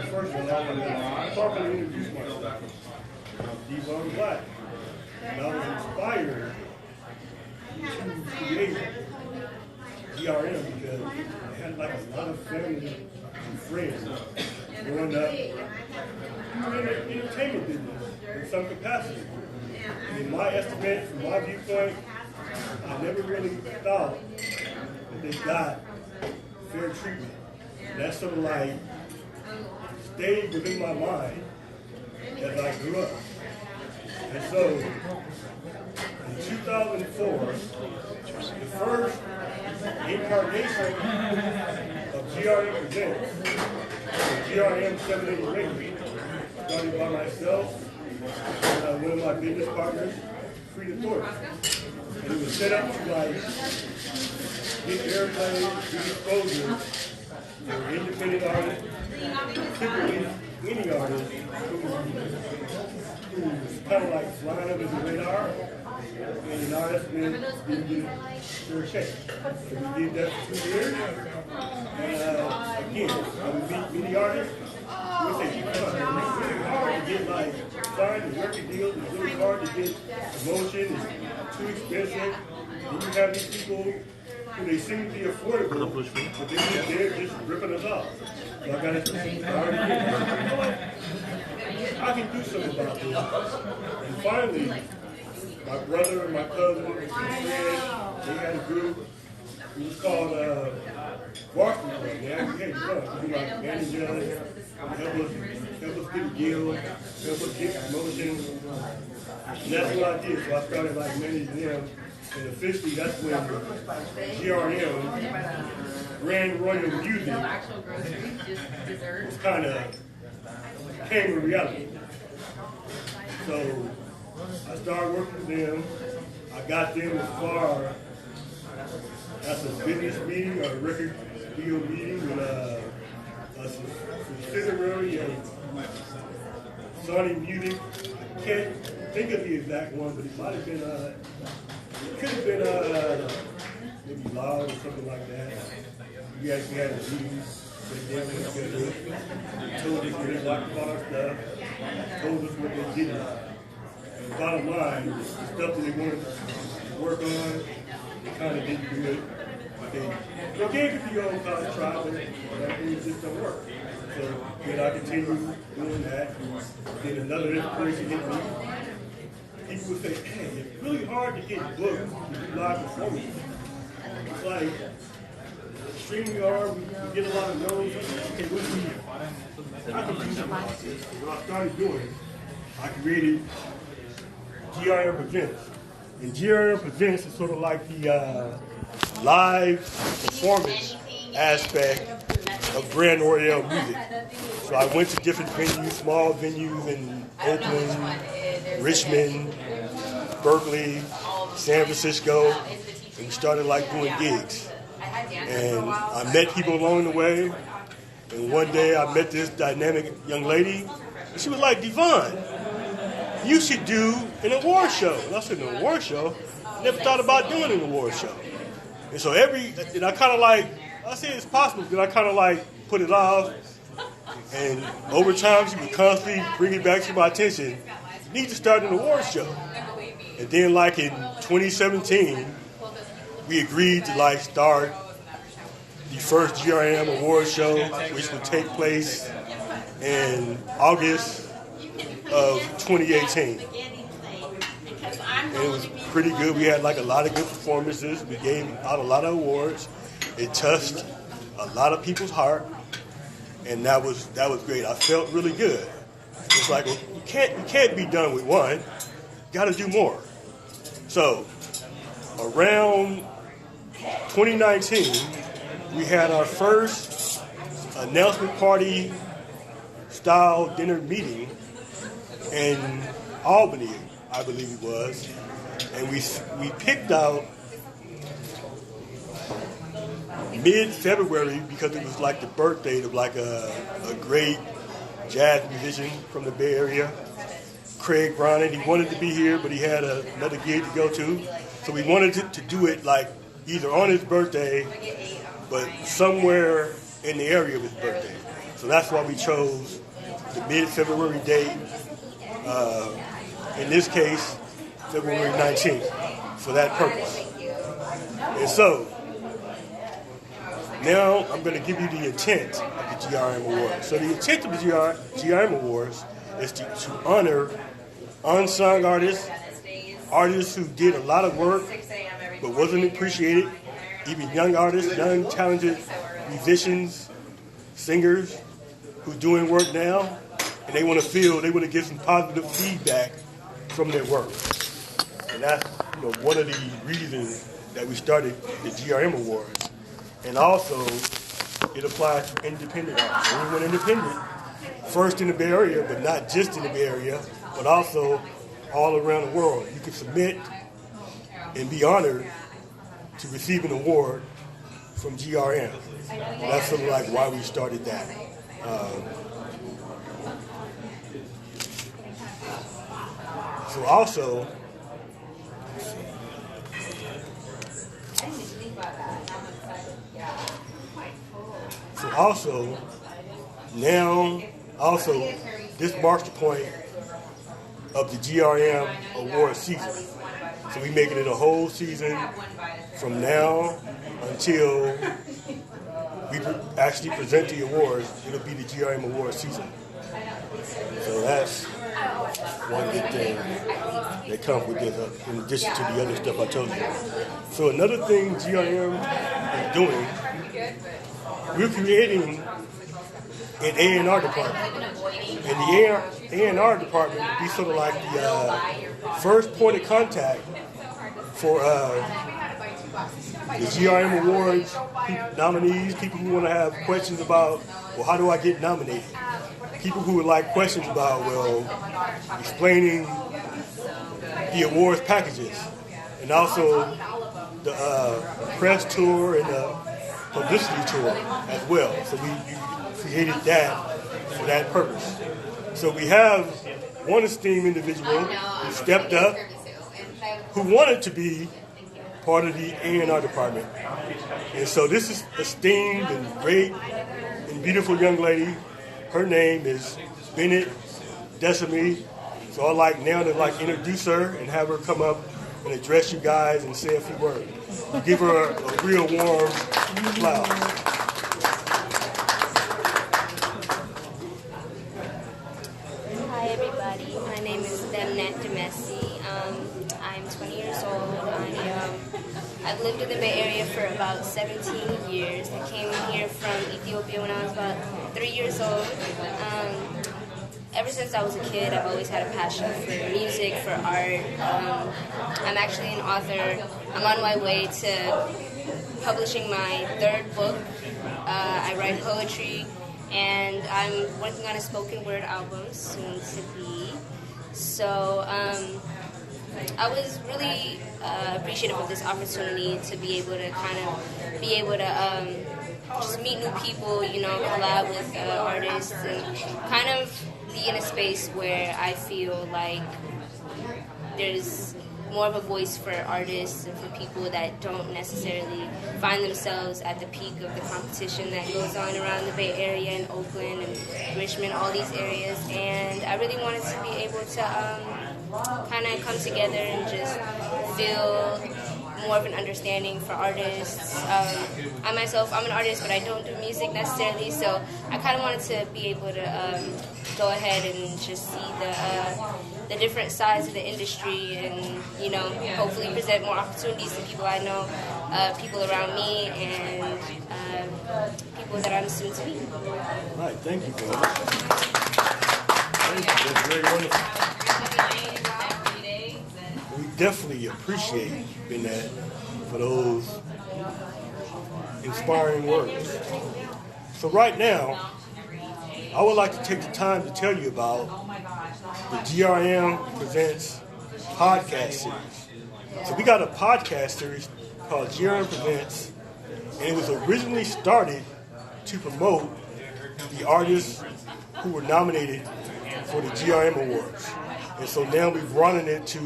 first of all, I'm properly introduce myself. I'm Black. And I was inspired to create GRM because I had like a lot of family and friends growing up in the entertainment business in some capacity. In my estimate, from my viewpoint, I never really thought that they got fair treatment. That's sort of like stayed within my mind as I grew up. And so, in 2004, the first incarnation of GRM Presents, the GRM 780 Radio, started by myself and one of my business partners, Frida Thorpe. And it was set up to like get airplay, get exposure for independent artists, typically any artist who's kind of like flying under the radar, and an artist didn't get their check. So we did that for 2 years, and again, I would meet many artists. We say, it's really hard to get like signed to record deals. It's really hard to get promotion. It's too expensive. And you have these people who they seem to be affordable, but they're just ripping us off. So I got to say, you know what? I can do something about this. And finally, my brother and my cousin and friends, they had a group. It was called Varsity Club. They asked me, hey, you be like manager, help us get a deal, help us get promotion. And that's what I did. So I started like managing them. And officially, that's when GRM, Grand Royal Music, was kind of came to reality. So I started working with them. I got them as far as a business meeting or a record deal meeting with a subsidiary of Sony Music. I can't think of the exact one, but it might have been, it could have been maybe Loud or something like that. We actually had a meeting with them together. They told us what they liked about our stuff, told us what they didn't. And bottom line, the stuff that they wanted to work on, they kind of didn't do it. They gave it to your own college trial, but it just don't work. So then I continued doing that. Then another inspiration hit me. People would say, hey, it's really hard to get booked to do live performances. It's like StreamYard, we get a lot of no's. Okay, what do we I can do something like this. So what I started doing, I created GRM Presents. And GRM Presents is sort of like the live performance aspect of Grand Royale music. So I went to different venues, small venues in Oakland, Richmond, Berkeley, San Francisco, and we started like doing gigs. And I met people along the way, and one day I met this dynamic young lady, and she was like, Devon, you should do an award show. And I said, an award show? Never thought about doing an award show. And so and I kind of like, I said it's possible, but I kind of like put it off. And over time, she would constantly bring it back to my attention. You need to start an award show. And then like in 2017, we agreed to like start the first GRM award show, which would take place in August of 2018. And it was pretty good. We had like a lot of good performances. We gave out a lot of awards. It touched a lot of people's heart, and that was great. I felt really good. It's like, well, you can't be done with one. You got to do more. So around 2019, we had our first announcement party style dinner meeting in Albany, I believe it was, and we picked out mid-February because it was like the birthday of like a great jazz musician from the Bay Area, Craig Brown. He wanted to be here, but he had another gig to go to, so we wanted to do it like either on his birthday, but somewhere in the area of his birthday. So that's why we chose the mid-February date. In this case, February 19th, for that purpose. And so, now I'm going to give you the intent of the GRM Awards. So the intent of the GRM Awards is to honor unsung artists, artists who did a lot of work but wasn't appreciated, even young artists, young talented musicians, singers who are doing work now, and they want to get some positive feedback from their work. And that's one of the reasons that we started the GRM Awards. And also, it applies to independent artists. Everyone independent, first in the Bay Area, but not just in the Bay Area, but also all around the world. You can submit and be honored to receive an award from GRM. And that's sort of like why we started that. So also, this marks the point of the GRM award season. So we making it a whole season from now until we actually present the awards. It'll be the GRM award season. So that's one good thing that comes with this, in addition to the other stuff I told you. So another thing GRM is doing, we're creating an A&R department. And the A&R department will be sort of like the first point of contact for the GRM Awards nominees, people who want to have questions about, well, how do I get nominated? People who would like questions about, explaining the awards packages, and also the press tour and the publicity tour as well. So we created that for that purpose. So we have one esteemed individual who stepped up, who wanted to be part of the A&R department. And so this is esteemed and great and beautiful young lady. Her name is Bennett Decimy. So I'd like now to introduce her and have her come up and address you guys and say a few words. Give her a real warm applause. Hi everybody, my name is Bennett Decimy. I'm 20 years old. I've lived in the Bay Area for about 17 years. I came here from Ethiopia when I was about 3 years old. Ever since I was a kid, I've always had a passion for music, for art. I'm actually an author. I'm on my way to publishing my third book. I write poetry, and I'm working on a spoken word album soon to be. So I was really appreciative of this opportunity to be able to just meet new people, collab with artists, and kind of be in a space where I feel like there's more of a voice for artists and for people that don't necessarily find themselves at the peak of the competition that goes on around the Bay Area and Oakland and Richmond, all these areas. And I really wanted to be able to kind of come together and just feel more of an understanding for artists. I myself, I'm an artist, but I don't do music necessarily, so I kind of wanted to be able to go ahead and just see the different sides of the industry and, hopefully present more opportunities to people I know, people around me, and people that I'm soon to meet. All right, thank you, Bill. Thank you, that's very wonderful. We definitely appreciate Bennett for those inspiring words. So right now, I would like to take the time to tell you about the GRM Presents podcast series. So we got a podcast series called GRM Presents, and it was originally started to promote the artists who were nominated for the GRM Awards. And so now we've broadened it to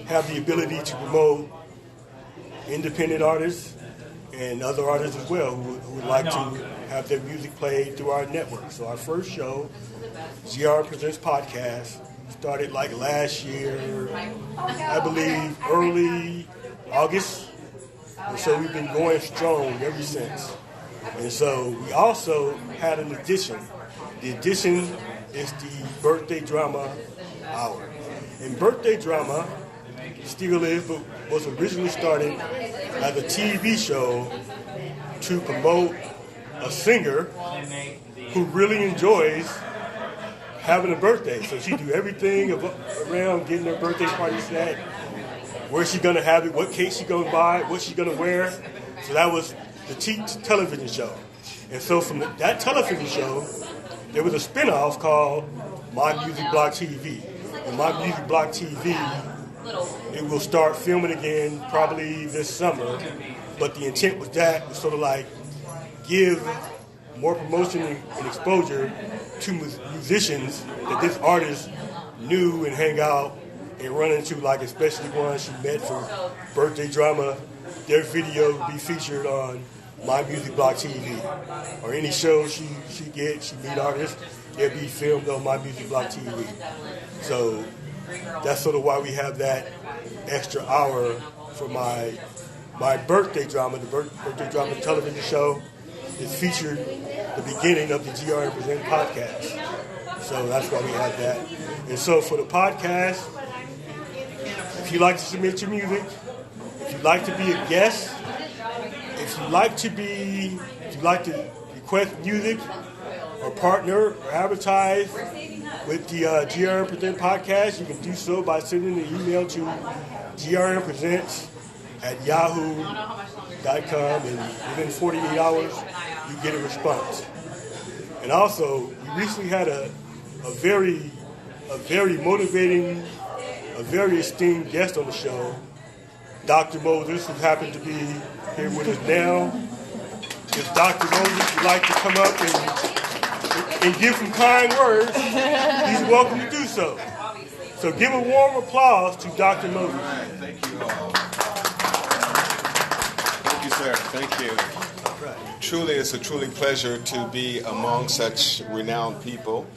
have the ability to promote independent artists and other artists as well who would like to have their music played through our network. So our first show, GR Presents Podcast, started like last year, I believe early August. And so we've been going strong ever since. And so we also had an addition. The addition is the Birthday Drama Hour. And Birthday Drama still is, but was originally started as a TV show to promote a singer who really enjoys having a birthday. So she do everything around getting her birthday party set, where she's going to have it, what cake she's going to buy, what she's going to wear. So that was the television show. And so from that television show, there was a spinoff called My Music Block TV. And My Music Block TV, it will start filming again probably this summer. But the intent was sort of like give more promotion and exposure to musicians that this artist knew and hang out and run into, like especially ones she met for Birthday Drama. Their video would be featured on My Music Block TV. Or any show she meet artists, they'll be filmed on My Music Block TV. So that's sort of why we have that extra hour for my birthday drama. The birthday drama television show is featured the beginning of the GR Present podcast. So that's why we have that. And so for the podcast, if you'd like to submit your music, if you'd like to be a guest, if you'd like to request music or partner or advertise with the GRN Present podcast, you can do so by sending an email to grnpresents@yahoo.com, and within 48 hours, you get a response. And also, we recently had a very motivating, a very esteemed guest on the show, Dr. Moses, who happened to be here with us now. If Dr. Moses would like to come up and give some kind words, he's welcome to do so. So give a warm applause to Dr. Moses. All right, thank you all. Thank you, sir. Thank you. Truly, it's a truly pleasure to be among such renowned people.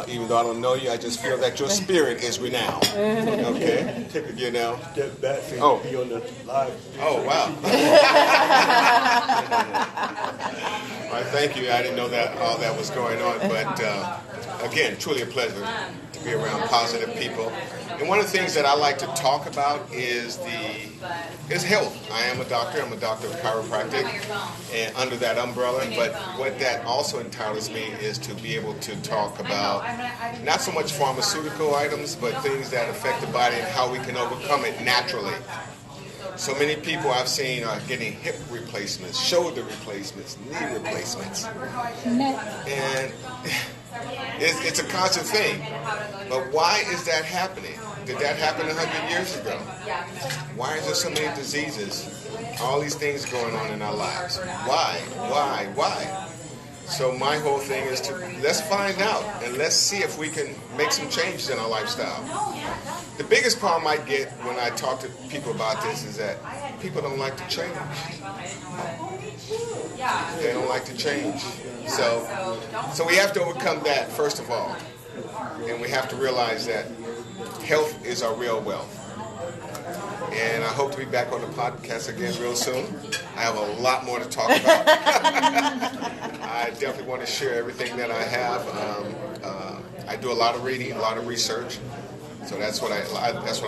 Even though I don't know you, I just feel that your spirit is renowned. Okay? You know? Step back and be on the live. Oh, wow. All right, thank you. I didn't know that all that was going on. But, again, truly a pleasure to be around positive people. And one of the things that I like to talk about is health. I am a doctor. I'm a doctor of chiropractic, and under that umbrella. But what that also entitles me is to be able to talk about not so much pharmaceutical items, but things that affect the body and how we can overcome it naturally. So many people I've seen are getting hip replacements, shoulder replacements, knee replacements. And it's a constant thing. But why is that happening? Did that happen 100 years ago? Why is there so many diseases? All these things going on in our lives. Why? So my whole thing is let's find out and let's see if we can make some changes in our lifestyle. The biggest problem I get when I talk to people about this is that people don't like to change. They don't like to change. So we have to overcome that first of all. And we have to realize that health is our real wealth. And I hope to be back on the podcast again real soon. I have a lot more to talk about. I definitely want to share everything that I have. I do a lot of reading, a lot of research. So that's what I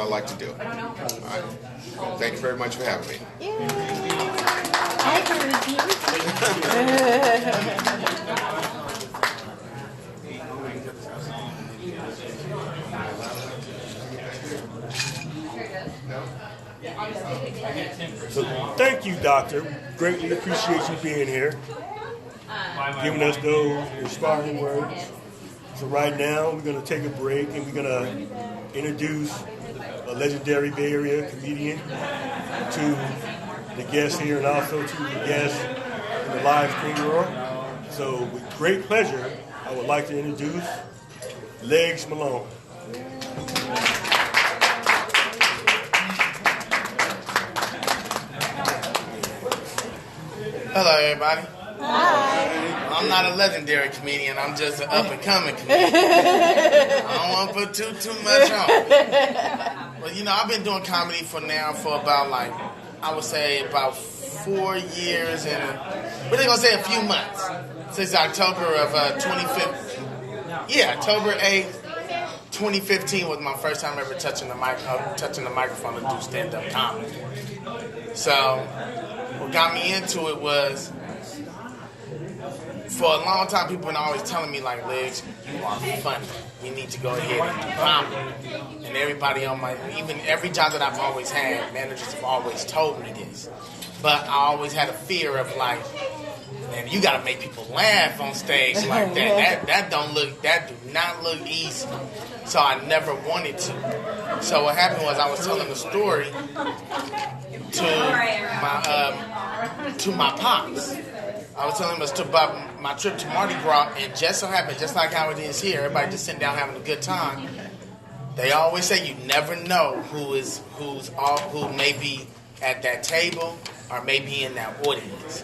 like to do. All right. Thank you very much for having me. I agree with you. So thank you, Doctor. We greatly appreciate you being here, giving us those inspiring words. So right now, we're going to take a break and we're going to introduce a legendary Bay Area comedian to the guests here and also to the guests in the live stream world. So with great pleasure, I would like to introduce Legs Malone. Hello, everybody. Hi. I'm not a legendary comedian. I'm just an up-and-coming comedian. I don't want to put too much on. But, I've been doing comedy for about, I would say about 4 years and, really going to say a few months. Since October of 2015. Yeah, October 8th, 2015 was my first time ever touching the microphone to do stand-up comedy. So, what got me into it was, for a long time, people have been always telling me, like, Legs, you are funny. You need to go ahead and do comedy. And everybody even every job that I've always had, managers have always told me this. But I always had a fear of, like, man, you gotta make people laugh on stage like that. That do not look easy. So I never wanted to. So what happened was I was telling a story to my pops. I was telling him about my trip to Mardi Gras, and just so happened, just like how it is here, everybody just sitting down having a good time. They always say you never know who may be at that table or may be in that audience.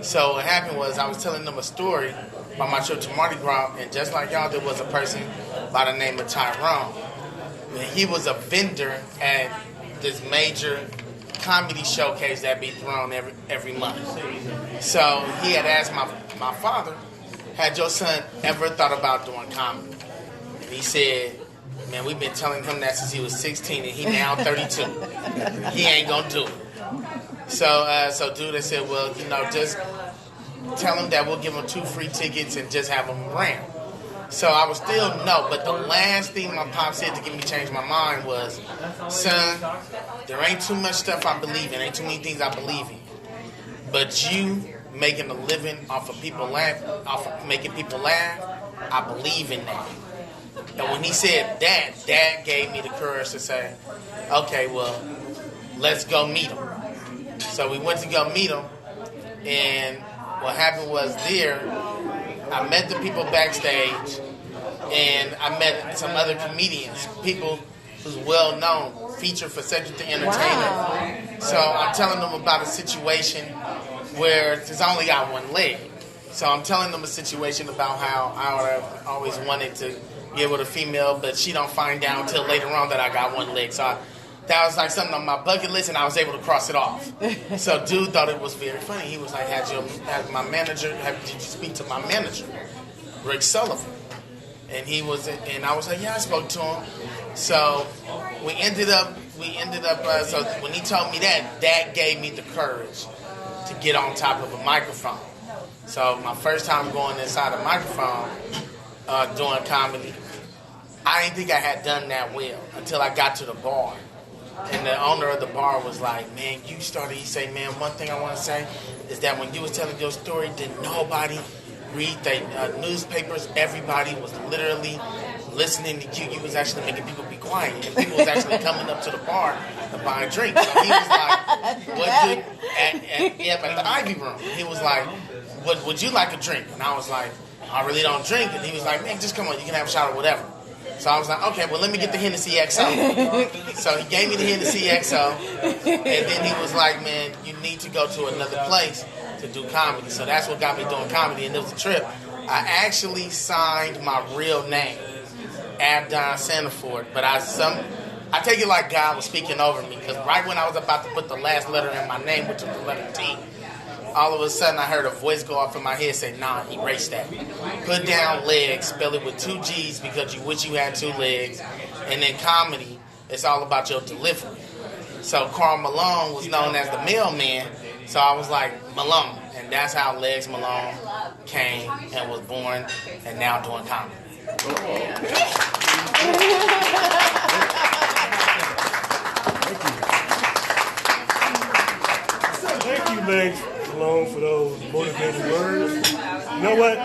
So what happened was I was telling them a story about my trip to Mardi Gras, and just like y'all, there was a person by the name of Tyrone. And he was a vendor at this major comedy showcase that be thrown every month. So he had asked my father, had your son ever thought about doing comedy? And he said, man, we've been telling him that since he was 16 and he now 32. He ain't gonna do it. So dude, I said, well, just tell him that we'll give him 2 free tickets and just have him around. So I was still no, but the last thing my pop said to get me change my mind was, son, there ain't too much stuff I believe in, ain't too many things I believe in. But you making a living off of making people laugh, I believe in that. And when he said that gave me the courage to say, okay, well, let's go meet him. So we went to go meet him, and what happened was I met the people backstage, and I met some other comedians, people who's well known, featured for Cedric the Entertainer. Wow. So I'm telling them about a situation where, because I only got one leg, so I'm telling them a situation about how I always wanted to get with a female, but she don't find out until later on that I got one leg. So that was like something on my bucket list, and I was able to cross it off. So dude thought it was very funny. He was like, did you speak to my manager, Rick Sullivan? And I was like, yeah, I spoke to him. So we ended up, so when he told me that gave me the courage to get on top of a microphone. So my first time going inside a microphone, doing comedy, I didn't think I had done that well until I got to the bar. And the owner of the bar was like, man, he said, man, one thing I want to say is that when you was telling your story, did nobody read the newspapers? Everybody was literally listening to you. You was actually making people be quiet. And people was actually coming up to the bar to buy a drink. So he was like, at the Ivy Room, he was like, would you like a drink? And I was like, I really don't drink. And he was like, man, just come on, you can have a shot or whatever. So I was like, okay, well, let me get the Hennessy XO. So he gave me the Hennessy XO, and then he was like, man, you need to go to another place to do comedy. So that's what got me doing comedy, and it was a trip. I actually signed my real name, Abdon Sandiford, but I take it like God was speaking over me, because right when I was about to put the last letter in my name, which was the letter T, all of a sudden I heard a voice go off in my head say, nah, erase that. Put down legs, spell it with 2 G's because you wish you had 2 legs. And then comedy, it's all about your delivery. So Carl Malone was known as the mailman, so I was like, Malone. And that's how Legs Malone came and was born and now doing comedy. Thank you, Legs Malone, for those motivating words. You know what?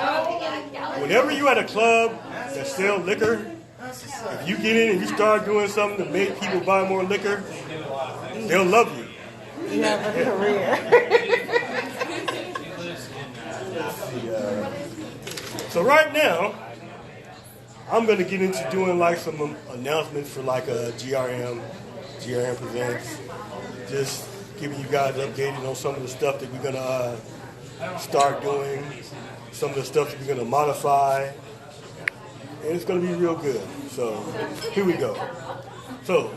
Whenever you at a club that sell liquor, if you get in and you start doing something to make people buy more liquor, they'll love you. You have a career. So right now, I'm going to get into doing like some announcements for like a GRM Presents. Just giving you guys updated on some of the stuff that we're going to start doing some of the stuff that we're going to modify, and it's going to be real good. So here we go. So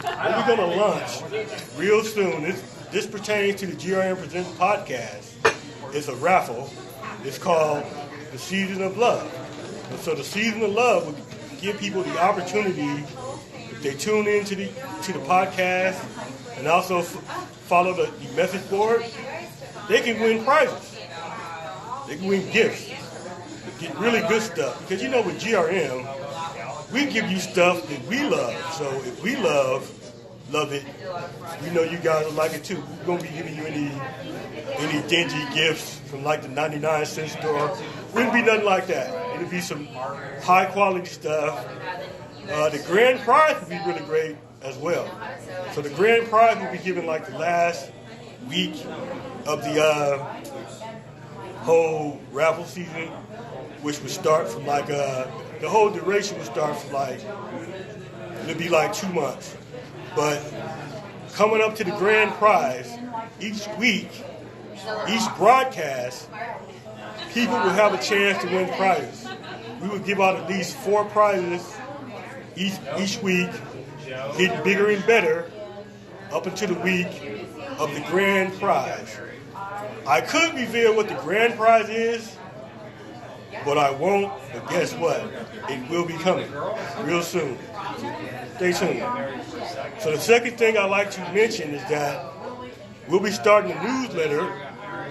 what we're going to launch real soon, this pertains to the GRM Presents podcast. It's a raffle. It's called the Season of Love. And so the Season of Love will give people the opportunity, if they tune into the podcast and also follow the message board, they can win prizes. They can win gifts. Get really good stuff. Because you know with GRM, we give you stuff that we love. So if we love it, we know you guys will like it too. We're going to be giving you any dingy gifts from like the 99-cent store. Wouldn't be nothing like that. It'll be some high quality stuff. The grand prize would be really great as well. So the grand prize will be given like the last week of the whole raffle season, which would start from like the whole duration would start from like, it'll be like 2 months. But coming up to the grand prize, each week, each broadcast, people will have a chance to win prizes. We will give out at least 4 prizes each week, getting bigger and better up until the week of the grand prize. I could reveal what the grand prize is, but I won't. But guess what? It will be coming real soon. Stay tuned. So the second thing I'd like to mention is that we'll be starting a newsletter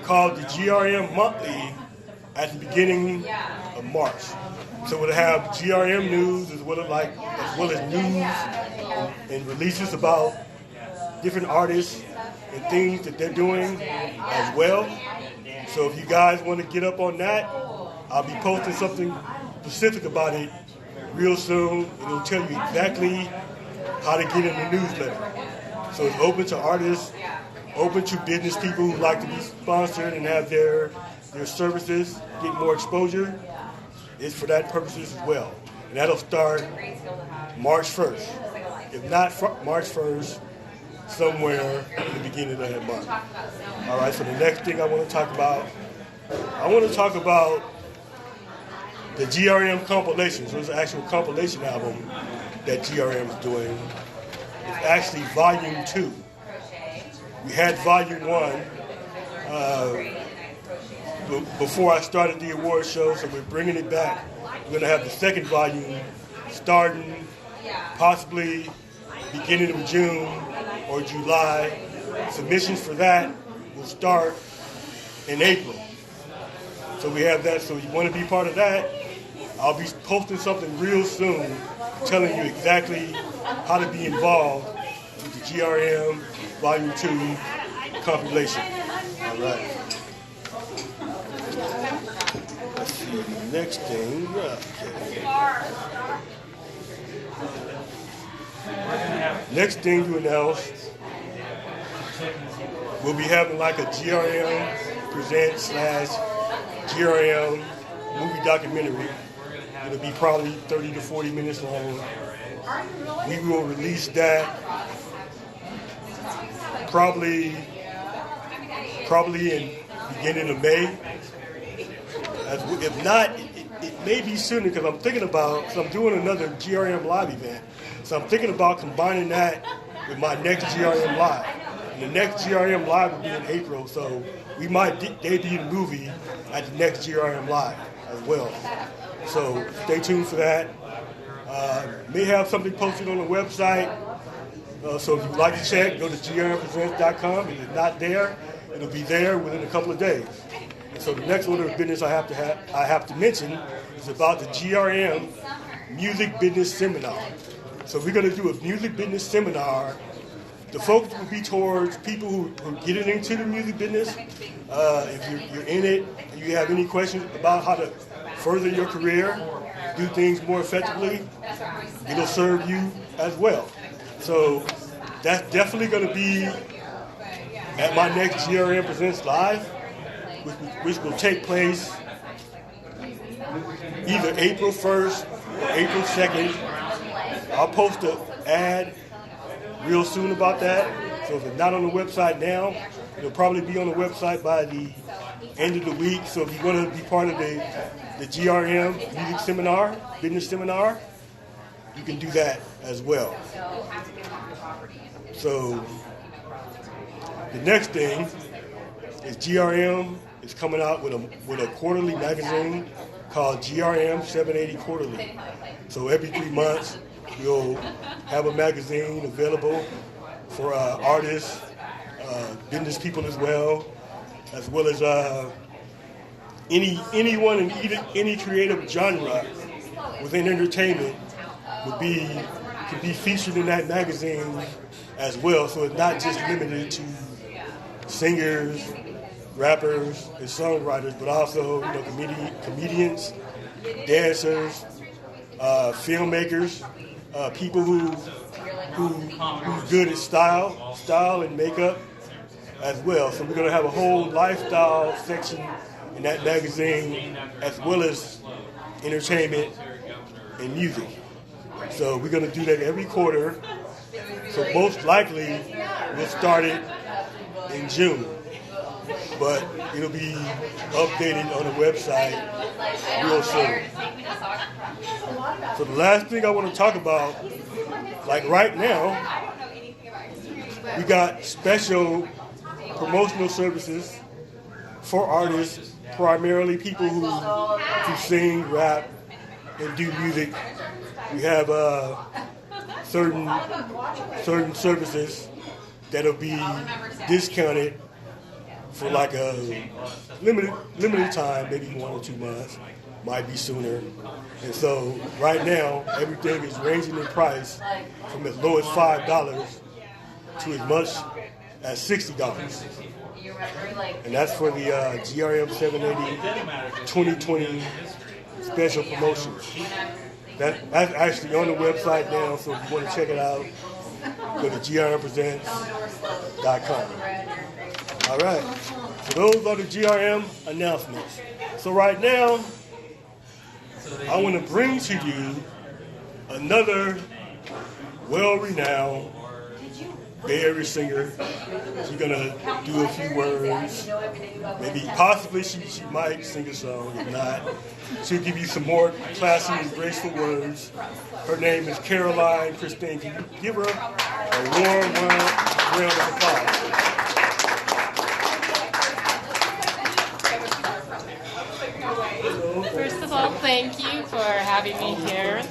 called the GRM Monthly at the beginning of March. So we'll have GRM news as well as news and releases about different artists and things that they're doing as well. So if you guys want to get up on that, I'll be posting something specific about it real soon, and it'll tell you exactly how to get in the newsletter. So it's open to artists, open to business people who like to be sponsored and have their services get more exposure. It's for that purposes as well. And that'll start March 1st. If not March 1st, somewhere in the beginning of that month. All right, so the next thing I want to talk about the GRM compilation. So it's an actual compilation album that GRM is doing. It's actually volume 2. We had volume 1 before I started the award show, so we're bringing it back. We're going to have the second volume starting possibly beginning of June or July. Submissions for that will start in April. So we have that. So you want to be part of that, I'll be posting something real soon telling you exactly how to be involved with the GRM Volume 2 compilation. All right. Let's see. Next thing. Next thing to announce, we'll be having like a GRM Present / GRM movie documentary. It'll be probably 30 to 40 minutes long. We will release that probably in beginning of May. If not, it may be sooner because I'm doing another GRM Live event. So I'm thinking about combining that with my next GRM Live. And the next GRM Live will be in April, so we might debut the movie at the next GRM Live as well. So stay tuned for that. May have something posted on the website. So if you'd like to check, go to grmpresents.com. If it's not there, it'll be there within a couple of days. And so the next order of business I have to mention is about the GRM Music Business Seminar. So we're going to do a music business seminar. The focus will be towards people who are getting into the music business. If you're in it and you have any questions about how to further your career, do things more effectively, it'll serve you as well. So that's definitely going to be at my next GRM Presents Live, which will take place either April 1st or April 2nd. I'll post an ad real soon about that. So if it's not on the website now, It'll probably be on the website by the end of the week. So if you want to be part of the GRM music seminar, business seminar, you can do that as well. So the next thing is GRM is coming out with a quarterly magazine called GRM 780 Quarterly. So every 3 months, we'll have a magazine available for artists, business people as well as anyone in any creative genre within entertainment can be featured in that magazine as well. So it's not just limited to singers, rappers, and songwriters, but also comedians, dancers, filmmakers, people who's good at style and makeup as well. So we're going to have a whole lifestyle section in that magazine, as well as entertainment and music. So we're going to do that every quarter. So most likely we'll start it in June, but it'll be updated on the website real soon. So the last thing I want to talk about, like right now, we got special promotional services for artists, primarily people who sing, rap, and do music. We have certain services that'll be discounted for like a limited time, maybe 1 or 2 months, might be sooner. And so right now, everything is ranging in price from as low as $5 to as much as $60. And that's for the GRM 780 2020 special promotions. That's actually on the website now, so if you want to check it out, go to grmpresents.com. All right, so those are the GRM announcements. So right now, I want to bring to you another well-renowned Bay Area singer. She's gonna do a few words. Maybe, possibly, she might sing a song. If not, she'll give you some more classy and graceful words. Her name is Caroline Christine. Can you give her a warm round of applause? First of all, thank you for having me here.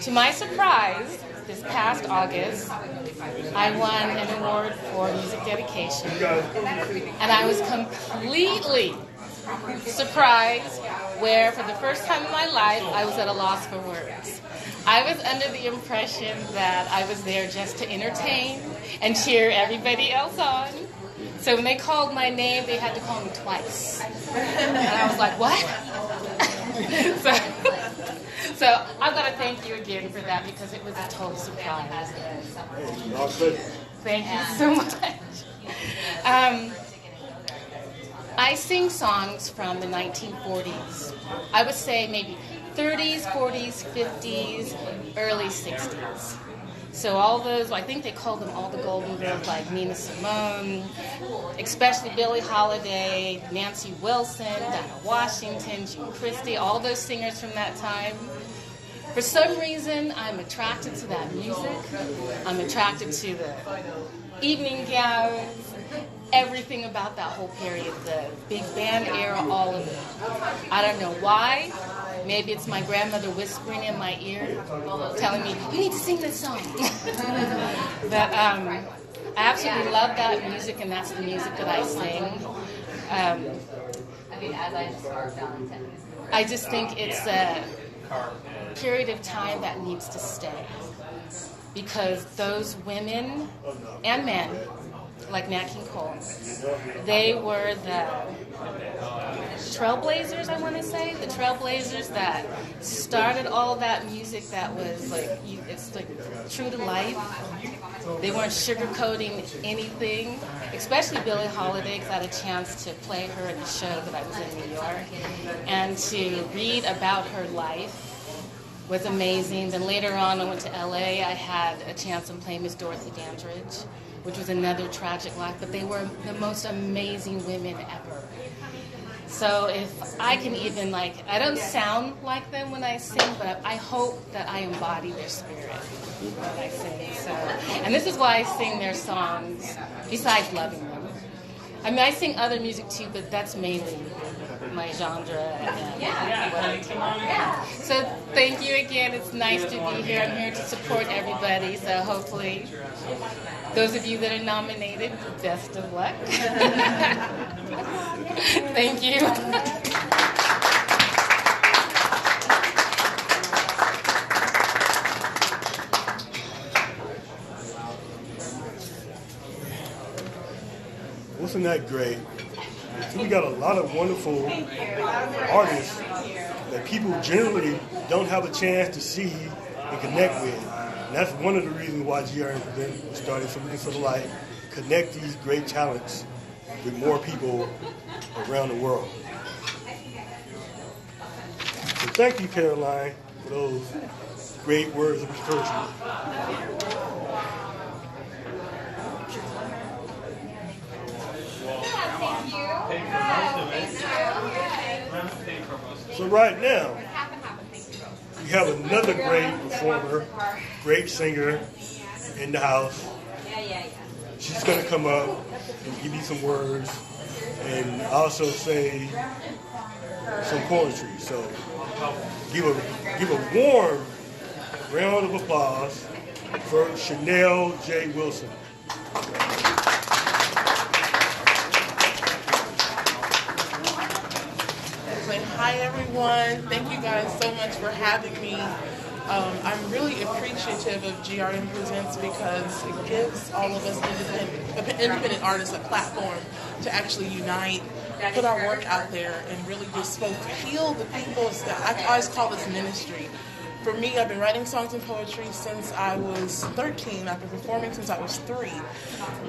To my surprise, this past August, I won an award for music dedication, and I was completely surprised where, for the first time in my life, I was at a loss for words. I was under the impression that I was there just to entertain and cheer everybody else on. So when they called my name, they had to call me twice. And I was like, what? So I've got to thank you again for that, because it was a total surprise. Thank you so much. I sing songs from the 1940s. I would say maybe 30s, 40s, 50s, early 60s. So all those, I think they called them all the golden girls, like Nina Simone, especially Billie Holiday, Nancy Wilson, Dinah Washington, June Christie, all those singers from that time. For some reason, I'm attracted to that music. I'm attracted to the evening gowns, everything about that whole period, the big band era, all of it. I don't know why. Maybe it's my grandmother whispering in my ear, telling me, you need to sing this song. But I absolutely love that music, and that's the music that I sing. I just think it's a period of time that needs to stay, because those women and men, like Nat King Cole, they were the trailblazers, I want to say, the trailblazers that started all that music that was like, it's like true to life. They weren't sugarcoating anything, especially Billie Holiday, because I had a chance to play her in the show that I was in New York, and to read about her life was amazing. Then later on, I went to LA. I had a chance to play Miss Dorothy Dandridge, which was another tragic life, but they were the most amazing women ever. So if I can even, like, I don't sound like them when I sing, but I hope that I embody their spirit when I sing. So, and this is why I sing their songs, besides loving them. I mean, I sing other music too, but that's mainly my genre. So thank you again. It's nice to be here. I'm here to support everybody. So hopefully, those of you that are nominated, best of luck. Thank you. Wasn't that great? We got a lot of wonderful artists that people generally don't have a chance to see and connect with. And that's one of the reasons why GRM Presents started Something for the Light, connect these great talents with more people around the world. So thank you, Caroline, for those great words of encouragement. So right now, we have another great performer, great singer in the house. She's going to come up and give you some words and also say some poetry. So give a warm round of applause for Chanel J. Wilson. Hi everyone, thank you guys so much for having me. I'm really appreciative of GRM Presents because it gives all of us independent artists a platform to actually unite, put our work out there, and really just both heal the people. I always call this ministry. For me, I've been writing songs and poetry since I was 13. I've been performing since I was 3.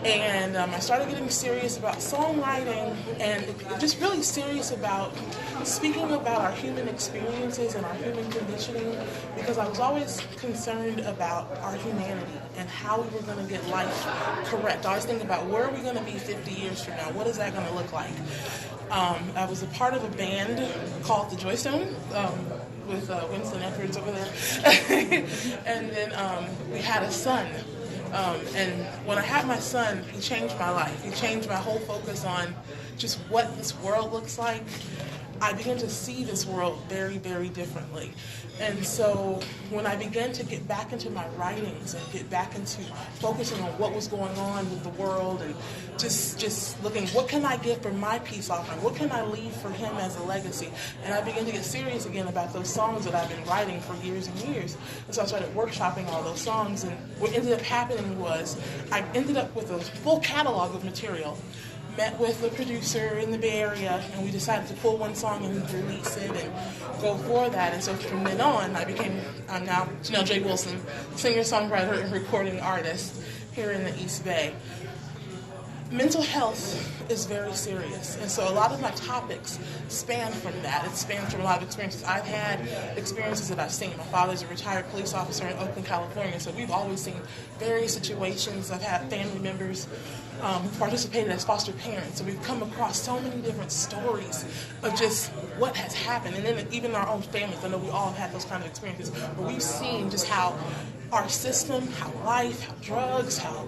And I started getting serious about songwriting and just really serious about speaking about our human experiences and our human conditioning, because I was always concerned about our humanity and how we were going to get life correct. I always think about where are we going to be 50 years from now? What is that going to look like? I was a part of a band called the Joystone. With Winston Edwards over there. And then we had a son. And when I had my son, he changed my life. He changed my whole focus on just what this world looks like. I began to see this world very, very differently. And so when I began to get back into my writings and get back into focusing on what was going on with the world and just looking, what can I give for my peace offering? What can I leave for him as a legacy? And I began to get serious again about those songs that I've been writing for years and years. And so I started workshopping all those songs. And what ended up happening was I ended up with a full catalog of material. Met with the producer in the Bay Area, and we decided to pull one song and release it and go for that. And so from then on, I'm now Chanel J. Wilson, singer, songwriter, and recording artist here in the East Bay. Mental health is very serious, and so a lot of my topics span from that. It spans from a lot of experiences I've had, experiences that I've seen. My father's a retired police officer in Oakland, California, so we've always seen various situations. I've had family members who participated as foster parents, so we've come across so many different stories of just what has happened, and then even our own families. I know we all have had those kind of experiences, but we've seen just how our system, how life, how drugs, how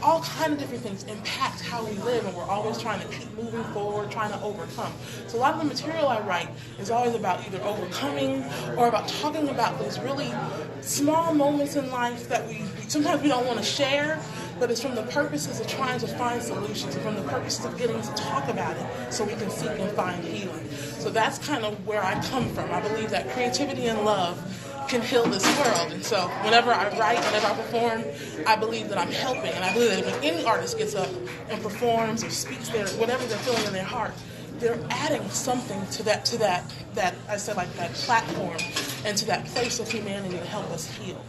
all kind of different things impact how we live, and we're always trying to keep moving forward, trying to overcome. So a lot of the material I write is always about either overcoming or about talking about those really small moments in life that sometimes we don't want to share, but it's from the purposes of trying to find solutions and from the purposes of getting to talk about it so we can seek and find healing. So that's kind of where I come from. I believe that creativity and love can heal this world. And so whenever I write, whenever I perform, I believe that I'm helping. And I believe that when any artist gets up and performs or speaks whatever they're feeling in their heart, they're adding something to that I said, like that platform and to that place of humanity to help us heal.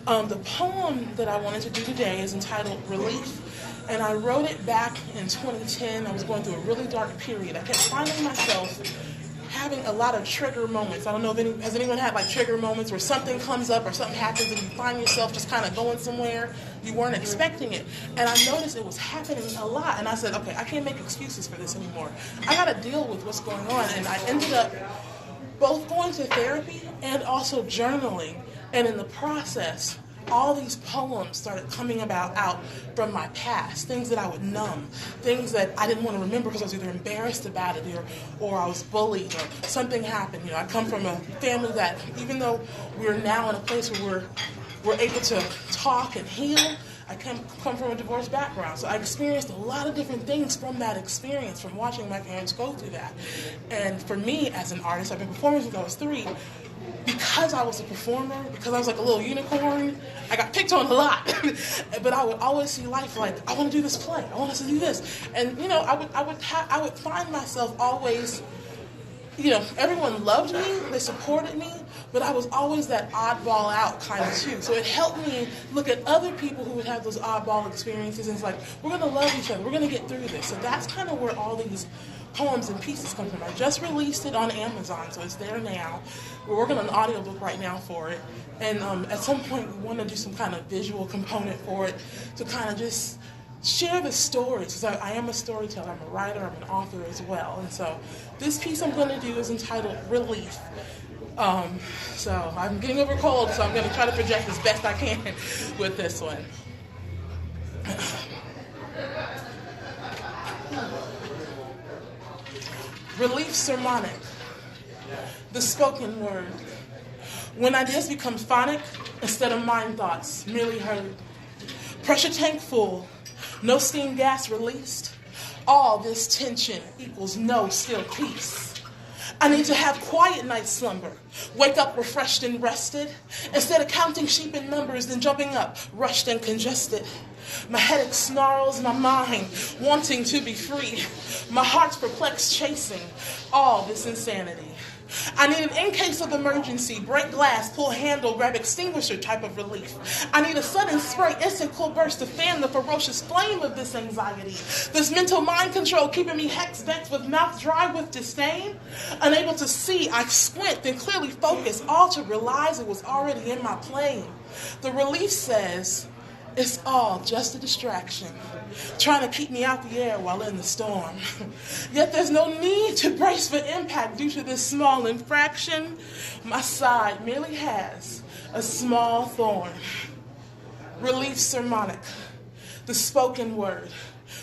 The poem that I wanted to do today is entitled Relief, and I wrote it back in 2010. I was going through a really dark period. I kept finding myself having a lot of trigger moments. I don't know if has anyone had like trigger moments where something comes up or something happens and you find yourself just kind of going somewhere you weren't expecting it. And I noticed it was happening a lot. And I said, okay, I can't make excuses for this anymore. I got to deal with what's going on. And I ended up both going to therapy and also journaling. And in the process, all these poems started coming out from my past, things that I would numb, things that I didn't want to remember because I was either embarrassed about it or I was bullied or something happened. You know, I come from a family that, even though we're now in a place where we're able to talk and heal, I come from a divorce background. So I experienced a lot of different things from that experience, from watching my parents go through that. And for me as an artist, I've been performing since I was 3. Because I was a performer, because I was like a little unicorn, I got picked on a lot. But I would always see life like, I want to do this play, I want us to do this. And, you know, I would find myself always, you know, everyone loved me, they supported me, but I was always that oddball out kind of too. So it helped me look at other people who would have those oddball experiences and it's like, we're going to love each other, we're going to get through this. So that's kind of where all these poems and pieces come from. I just released it on Amazon, so it's there now. We're working on an audiobook right now for it. And at some point, we want to do some kind of visual component for it to kind of just share the stories. Because I am a storyteller, I'm a writer, I'm an author as well. And so this piece I'm going to do is entitled Relief. So I'm getting over a cold, so I'm going to try to project as best I can with this one. Relief sermonic, the spoken word. When ideas become phonic instead of mind thoughts, merely heard. Pressure tank full, no steam gas released. All this tension equals no still peace. I need to have quiet night slumber, wake up refreshed and rested, instead of counting sheep in numbers, then jumping up, rushed and congested. My headache snarls my mind, wanting to be free. My heart's perplexed, chasing all this insanity. I need an in case of emergency, break glass, pull handle, grab extinguisher type of relief. I need a sudden spray, instant cool burst to fan the ferocious flame of this anxiety. This mental mind control keeping me hex-bent with mouth dry with disdain. Unable to see, I squint, then clearly focus, all to realize it was already in my plane. The relief says, it's all just a distraction, trying to keep me out the air while in the storm. Yet there's no need to brace for impact due to this small infraction. My side merely has a small thorn. Relief sermonic, the spoken word.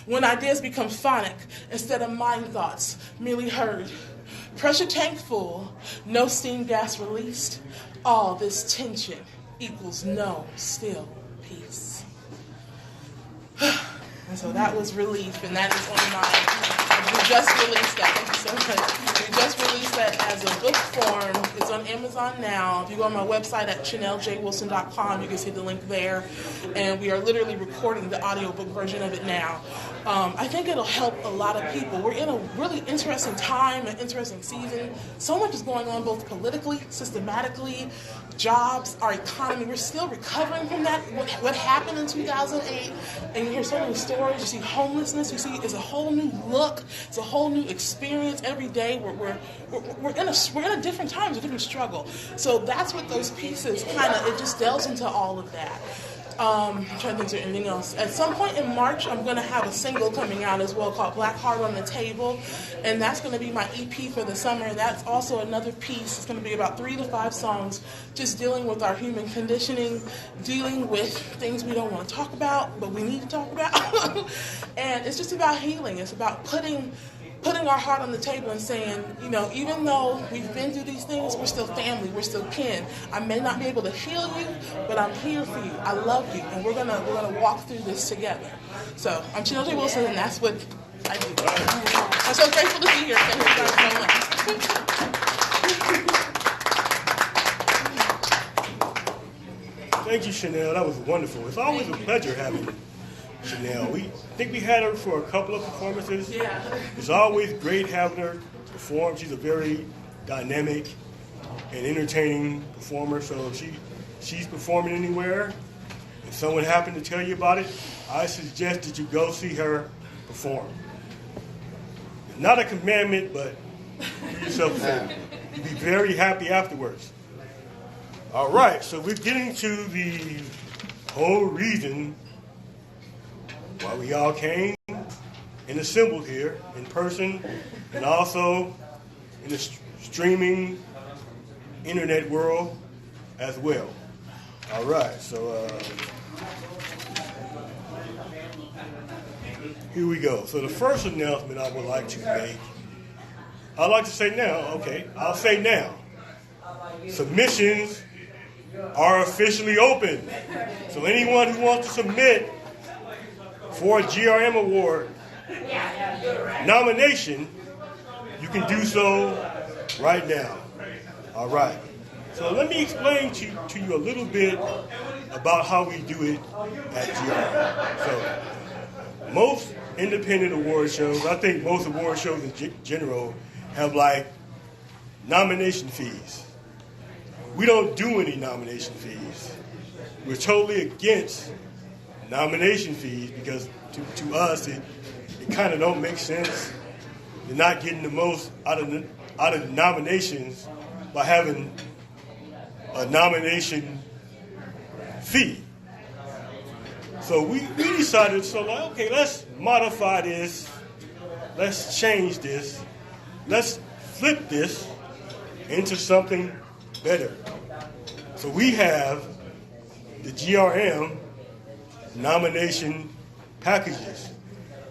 When ideas become phonic instead of mind thoughts merely heard. Pressure tank full, no steam gas released. All this tension equals no still peace. And so that was Relief, and that is on we just released that. Thank you so much. We just released that as a book form. It's on Amazon now. If you go on my website at ChanelJWilson.com, you can see the link there. And we are literally recording the audiobook version of it now. I think it'll help a lot of people. We're in a really interesting time, an interesting season. So much is going on both politically, systematically, jobs, our economy. We're still recovering from that, what happened in 2008. And you hear so many stories. You see homelessness. You see it's a whole new look. It's a whole new experience. Every day we're in a different time, it's a different struggle. So that's what those pieces it just delves into all of that. I'm trying to think of anything else. At some point in March, I'm going to have a single coming out as well called Black Heart on the Table, and that's going to be my EP for the summer. And that's also another piece. It's going to be about 3 to 5 songs, just dealing with our human conditioning, dealing with things we don't want to talk about, but we need to talk about. And it's just about healing. It's about putting our heart on the table and saying, you know, even though we've been through these things, we're still family, we're still kin. I may not be able to heal you, but I'm here for you. I love you, and we're gonna walk through this together. So I'm Chanel J. Wilson, and that's what I do. I'm so grateful to be here. Thank you guys so much. Thank you, Chanel. That was wonderful. It's always a pleasure having Chanel. We think we had her for a couple of performances. Yeah. It's always great having her perform. She's a very dynamic and entertaining performer. So if she's performing anywhere and someone happened to tell you about it, I suggest that you go see her perform. It's not a commandment, but yourself a favor. You'll be very happy afterwards. All right, so we're getting to the whole reason why we all came and assembled here in person and also in the streaming internet world as well. All right, so here we go. So the first announcement I would like to make, I'd like to say now, okay, I'll say now. Submissions are officially open. So anyone who wants to submit for a GRM award nomination, you can do so right now. All right. So let me explain to you a little bit about how we do it at GRM. So most independent award shows, I think most award shows in general, have like nomination fees. We don't do any nomination fees. We're totally against nomination fees because to us it kind of don't make sense. You're not getting the most out of the nominations by having a nomination fee. So we decided, so like, okay, let's modify this. Let's change this. Let's flip this into something better. So we have the GRM nomination packages.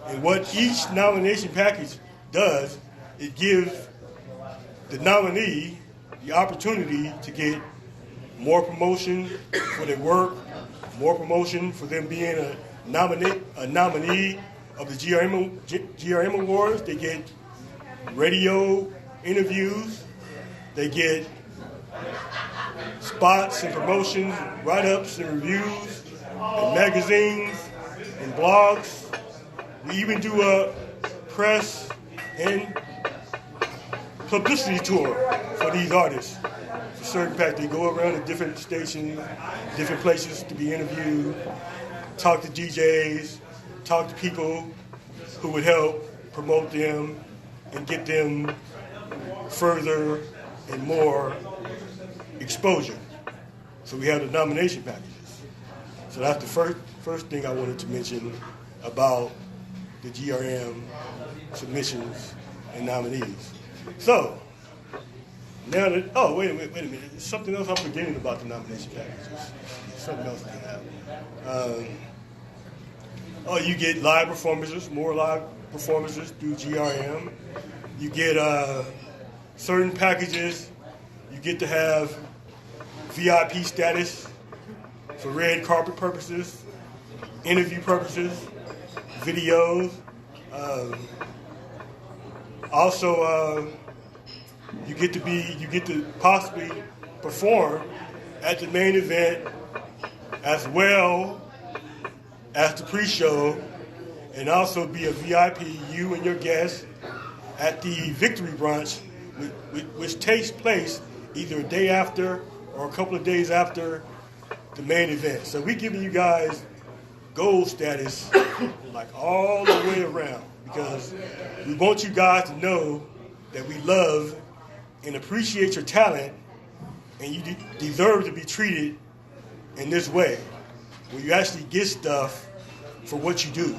And what each nomination package does, it gives the nominee the opportunity to get more promotion for their work, more promotion for them being a nominee of the GRM Awards. They get radio interviews. They get spots and promotions, write-ups and reviews, and magazines and blogs. We even do a press and publicity tour for these artists. For certain fact, they go around to different stations, different places to be interviewed, talk to DJs, talk to people who would help promote them and get them further and more exposure. So we have the nomination packages. So that's the first thing I wanted to mention about the GRM submissions and nominees. So now that, oh, wait a minute. There's something else I'm forgetting about the nomination packages. Something else I have. You get live performances, more live performances through GRM. You get certain packages. You get to have VIP status for red carpet purposes, interview purposes, videos. Also, you get to possibly perform at the main event as well as the pre-show, and also be a VIP, you and your guests, at the victory brunch, which takes place either a day after or a couple of days after the main event. So we're giving you guys gold status like all the way around because we want you guys to know that we love and appreciate your talent, and you deserve to be treated in this way, where you actually get stuff for what you do,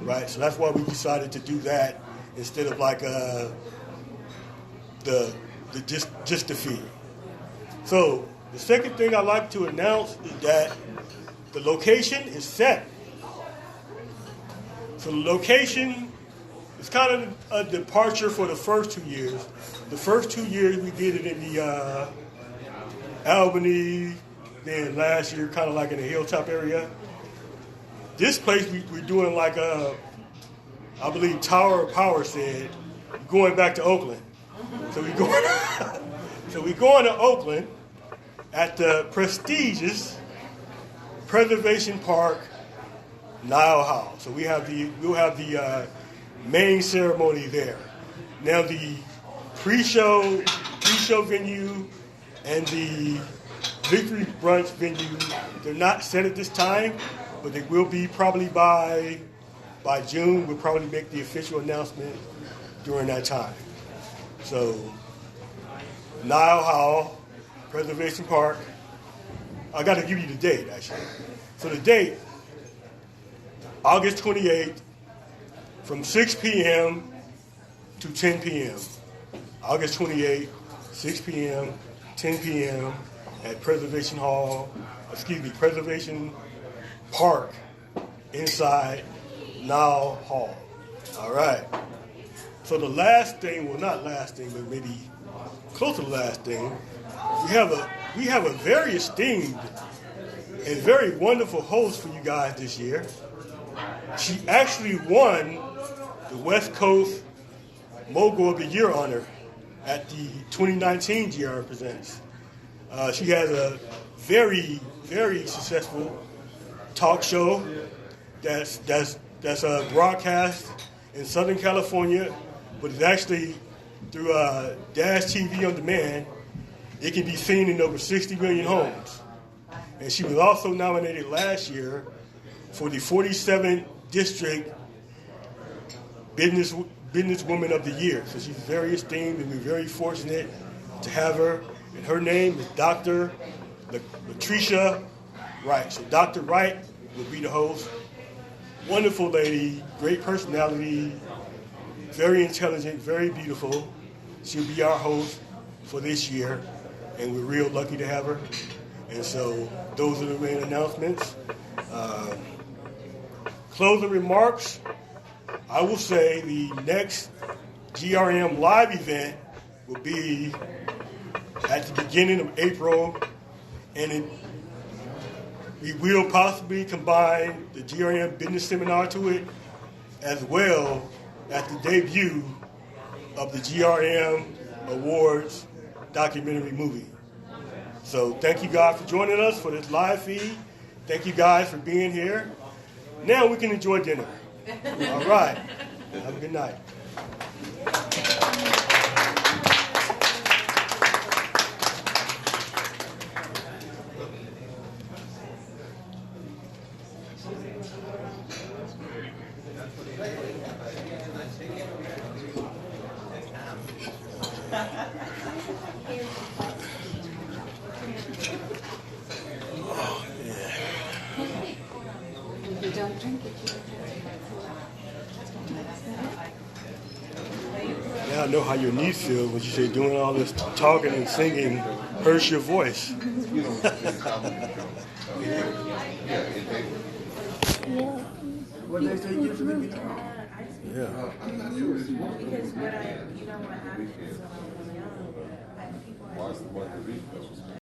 right? So that's why we decided to do that instead of like just the fee. So the second thing I'd like to announce is that the location is set. So the location is kind of a departure for the first 2 years. The first 2 years we did it in the Albany, then last year kind of like in the Hilltop area. This place we're doing like I believe Tower of Power said, going back to Oakland. So we're going to Oakland at the prestigious Preservation Park Nile Hall. So we'll have the main ceremony there. Now the pre-show venue and the victory brunch venue, they're not set at this time, but they will be probably by June. We'll probably make the official announcement during that time. So, Nile Hall, Preservation Park. I got to give you the date, actually. So the date, August 28th, from 6 p.m. to 10 p.m. August 28th, 6 p.m., 10 p.m. at Preservation Park inside Nile Hall. All right. So the last thing, well, not last thing, but maybe close to the last thing, we have a very esteemed and very wonderful host for you guys this year. She actually won the West Coast Mogul of the Year honor at the 2019 GR Presents. She has a very, very successful talk show that's broadcast in Southern California, but it's actually through Dash TV on demand. It can be seen in over 60 million homes. And she was also nominated last year for the 47th District Businesswoman of the Year. So she's very esteemed, and we're very fortunate to have her. And her name is Dr. Latricia Wright. So Dr. Wright will be the host. Wonderful lady, great personality, very intelligent, very beautiful. She'll be our host for this year, and we're real lucky to have her. And so those are the main announcements. Closing remarks, I will say the next GRM live event will be at the beginning of April, and we will possibly combine the GRM Business Seminar to it, as well as the debut of the GRM Awards documentary movie. So thank you guys for joining us for this live feed. Thank you guys for being here. Now we can enjoy dinner. All right. Have a good night. Don't drink it. Now I know how your niece feels when you say doing all this talking and singing hurts your voice. What they say you for me? Yeah. Because what happened is when I was young, people had